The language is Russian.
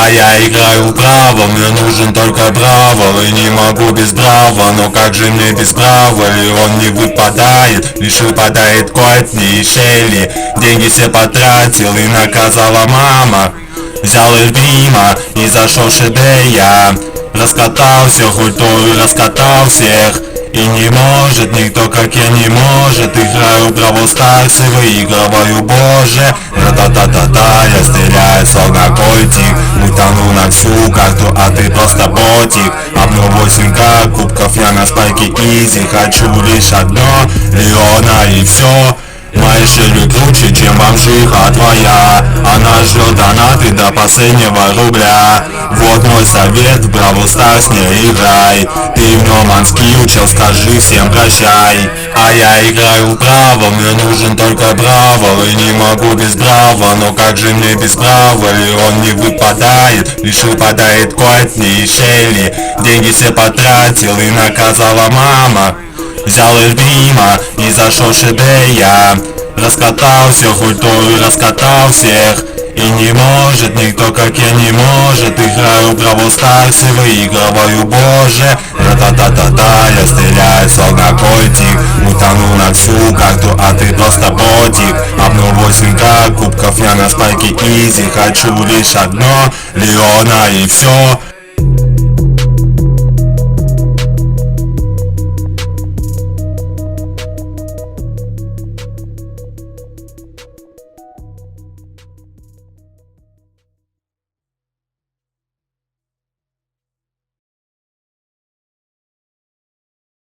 А я играю право, мне нужен только браво. И не могу без брава, но как же мне без брава? И он не выпадает, лишь выпадает Котни и Шелли. Деньги все потратил и наказала мама. Взял из Брима и зашел в Шедея. Раскатал все культуру, раскатал всех. И не может никто, как я, не может. Играю в Бравл Старс и выигрываю, боже. Ра-та-та-та-та, я стреляю, словно котик. Утону на всю карту, а ты просто ботик. Обну 8К кубков, я на спайке изи. Хочу лишь одно, Леона и все. Мои шили круче, чем бомжиха твоя. Она ждет донаты до последнего рубля. Вот мой совет, в Бравл Старс не играй. Ты в нем анскилчил, скажи всем прощай. А я играю вправо, мне нужен только браво. И не могу без брава, но как же мне без брава? И он не выпадает, лишь выпадает Котни и Шелли. Деньги все потратил и наказала мама. Взял из Брима и зашел в Шедея. Раскатал все культуру, раскатал всех. И не может никто, как я, не может. Играю в Бравл Старс и выигрываю, боже. Ра-та-та-та-та, я стреляю, словно котик. Утону на всю карту, а ты просто ботик. Обну 8К кубков, я на спайке изи. Хочу лишь одно, Леона и все.